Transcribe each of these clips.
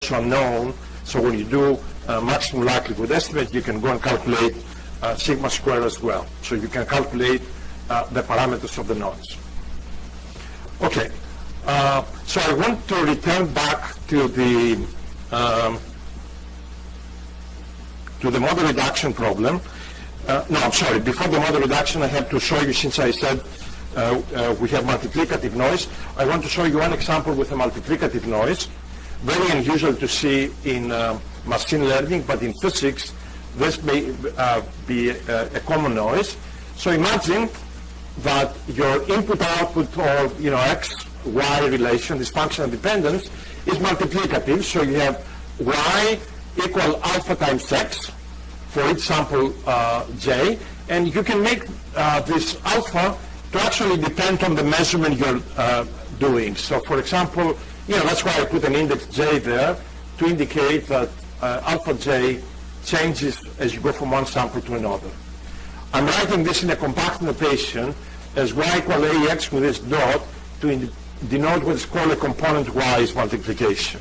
also unknown. So when you do maximum likelihood estimate, you can go and calculate sigma square as well. So you can calculate the parameters of the noise. Okay, so I want to return back to the model reduction problem. No, I'm sorry, before the model reduction I have to show you, since I said we have multiplicative noise, I want to show you one example with a multiplicative noise. Very unusual to see in machine learning, but in physics this may be a common noise. So imagine that your input-output, or x-y relation, this functional dependence, is multiplicative. So you have y equal alpha times x for each sample j, and you can make this alpha to actually depend on the measurement you're doing. So for example, that's why I put an index j there to indicate that alpha j changes as you go from one sample to another. I'm writing this in a compact notation as y equal ax with this dot to denote what is called a component-wise multiplication.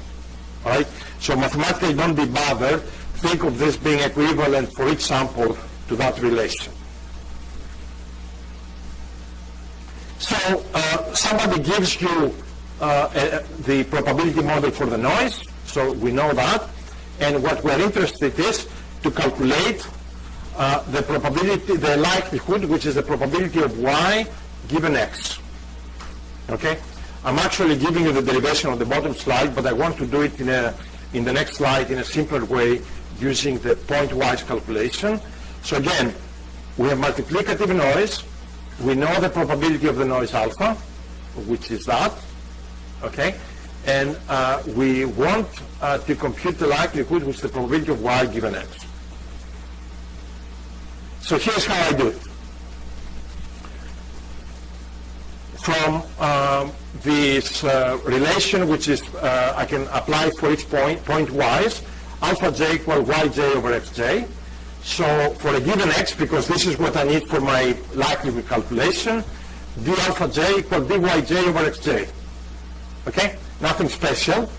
All right? So mathematically, don't be bothered. Think of this being equivalent for each sample to that relation. So somebody gives you the probability model for the noise, so we know that, and what we're interested is to calculate the probability, the likelihood, which is the probability of y given x. Okay? I'm actually giving you the derivation on the bottom slide, but I want to do it in the next slide in a simpler way using the point-wise calculation. So again, we have multiplicative noise. We know the probability of the noise alpha, which is that. Okay? And we want to compute the likelihood, which is the probability of y given x. So here's how I do it. From this relation, which is I can apply for each point-wise, alpha j equal yj over xj. So for a given x, because this is what I need for my likelihood calculation, d alpha j equal dyj over xj. Okay? Nothing special.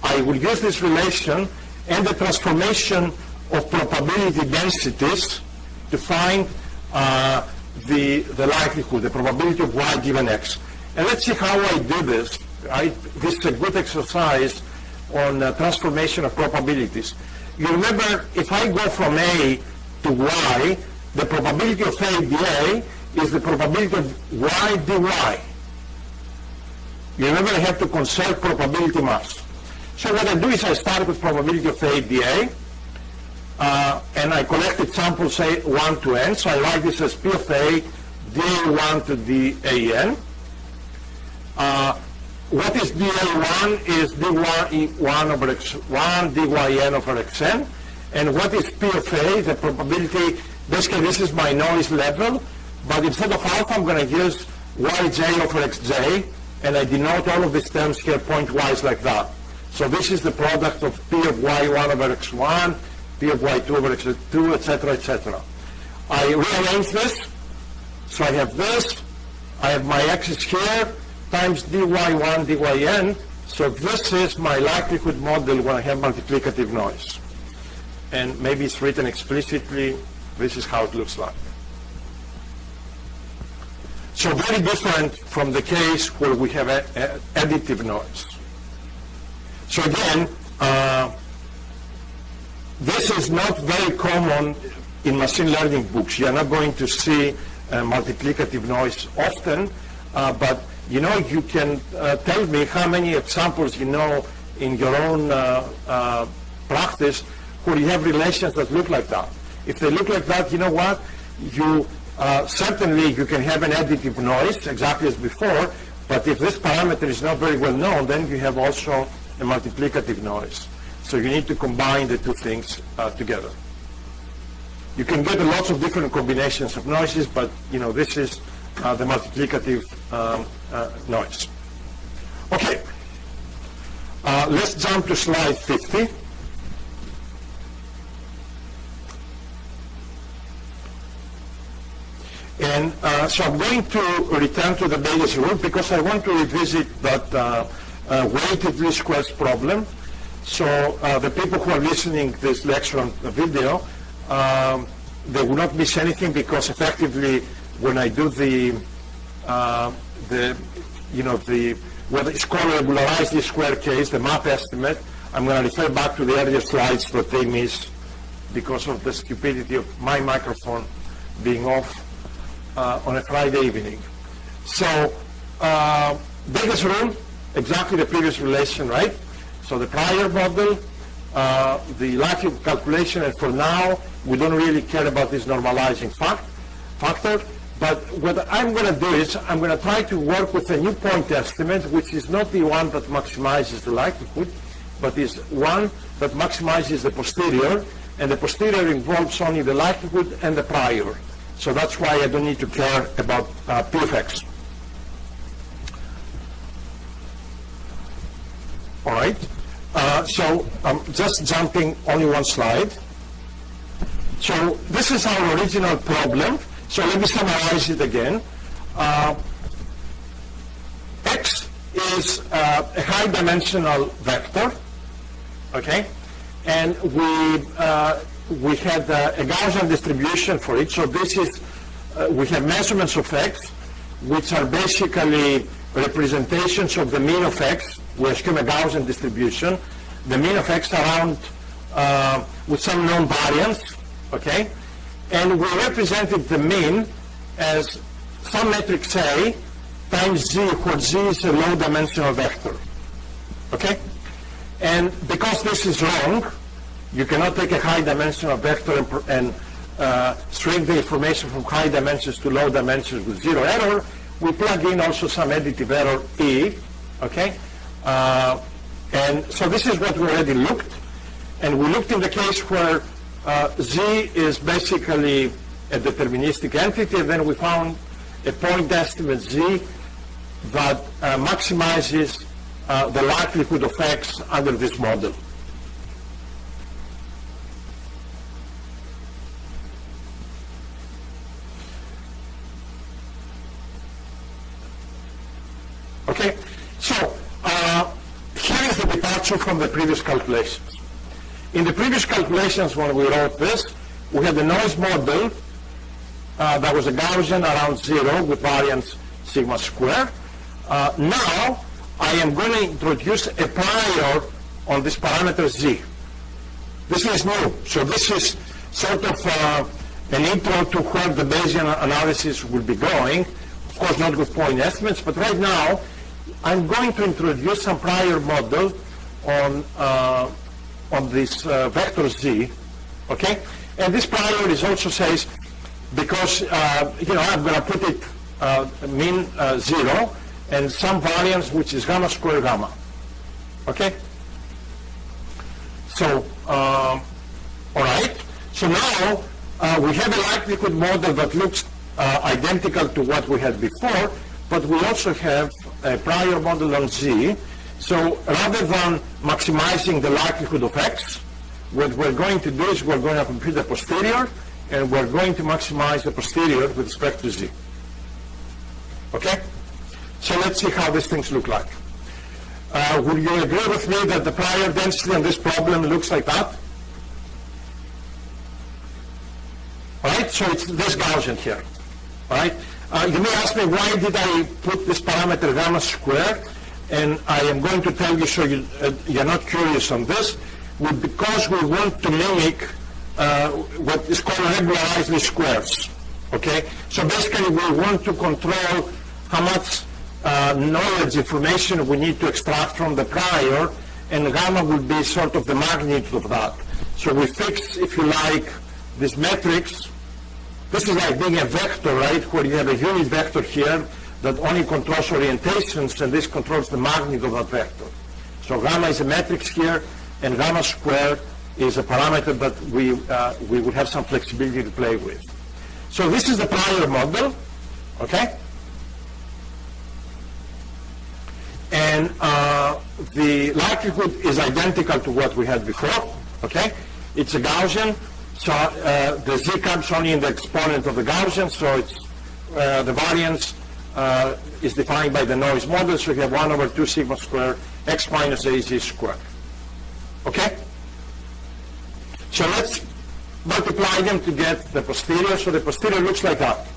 I will use this relation and the transformation of probability densities to find the likelihood, the probability of y given x. And let's see how I do this. This is a good exercise on transformation of probabilities. You remember, if I go from A to Y, the probability of A dA is the probability of Y dy. You remember I have to conserve probability mass. So what I do is I start with probability of A dA, and I collected samples say 1 to n, so I write this as P of A dA1 to dAn. What is dA1 is dy1 over x1 dyn over xn, and what is P of A, the probability, basically this is my noise level, but instead of alpha I'm going to use yj over xj, and I denote all of these terms here point-wise like that. So this is the product of P of y1 over x1, P of y2 over x2, etc., etc. I rearrange this, so I have this, I have my x's here, times dy1 dyn, so this is my likelihood model when I have multiplicative noise. And maybe it's written explicitly, this is how it looks like. So very different from the case where we have additive noise. So again, this is not very common in machine learning books. You are not going to see multiplicative noise often, but you can tell me how many examples you know in your own practice where you have relations that look like that. If they look like that, you know what? Certainly you can have an additive noise, exactly as before, but if this parameter is not very well known, then you have also a multiplicative noise. So you need to combine the two things together. You can get lots of different combinations of noises, but this is the multiplicative noise. Okay, let's jump to slide 50. And so I'm going to return to the Bayes rule because I want to revisit that weighted least squares problem. So the people who are listening to this lecture on the video, they will not miss anything, because effectively when I do whether it's called a regularized least square case, the math estimate, I'm going to refer back to the earlier slides that they missed because of the stupidity of my microphone being off on a Friday evening. So Vegas rule, exactly the previous relation, right? So the prior model, the likelihood calculation, and for now we don't really care about this normalizing factor. But what I'm going to do is I'm going to try to work with a new point estimate, which is not the one that maximizes the likelihood, but is one that maximizes the posterior, and the posterior involves only the likelihood and the prior. So that's why I don't need to care about P of X. All right. So just jumping only one slide. So this is our original problem. So let me summarize it again. X is a high-dimensional vector, okay? And we had a Gaussian distribution for it. So this is, we have measurements of X, which are basically representations of the mean of X. We assume a Gaussian distribution. The mean of X around with some known variance, okay? And we represented the mean as some matrix A times Z, where Z is a low-dimensional vector, okay? And because this is wrong, you cannot take a high-dimensional vector and shrink the information from high dimensions to low dimensions with zero error. We plug in also some additive error E, okay? And so this is what we already looked. And we looked in the case where Z is basically a deterministic entity, and then we found a point estimate Z that maximizes the likelihood of X under this model. Okay, so here is the departure from the previous calculations. In the previous calculations, when we wrote this, we had the noise model that was a Gaussian around 0 with variance sigma square. Now, I am going to introduce a prior on this parameter Z. This is new. So this is sort of an intro to where the Bayesian analysis will be going. Of course, not with point estimates, but right now, I'm going to introduce some prior model on this vector Z, okay? And this prior is also says, because, I'm going to put it mean 0 and some variance which is gamma square gamma, okay? So, all right. So now we have a likelihood model that looks identical to what we had before, but we also have a prior model on Z. So rather than maximizing the likelihood of X, what we're going to do is we're going to compute the posterior, and we're going to maximize the posterior with respect to Z. Okay? So let's see how these things look like. Would you agree with me that the prior density on this problem looks like that? All right? So it's this Gaussian here. All right? You may ask me, why did I put this parameter gamma square? And I am going to tell you, so you're not curious on this, because we want to mimic what is called regularized least squares. Okay? So basically, we want to control how much knowledge information we need to extract from the prior, and gamma will be sort of the magnitude of that. So we fix, if you like, this matrix. This is like being a vector, right, where you have a unit vector here that only controls orientations, and this controls the magnitude of that vector. So gamma is a matrix here, and gamma squared is a parameter that we would have some flexibility to play with. So this is the prior model, okay? And the likelihood is identical to what we had before, okay? It's a Gaussian, so the Z comes only in the exponent of the Gaussian, so it's the variance is defined by the noise model, so you have 1 over 2 sigma squared x minus az squared. Okay? So let's multiply them to get the posterior. So the posterior looks like that.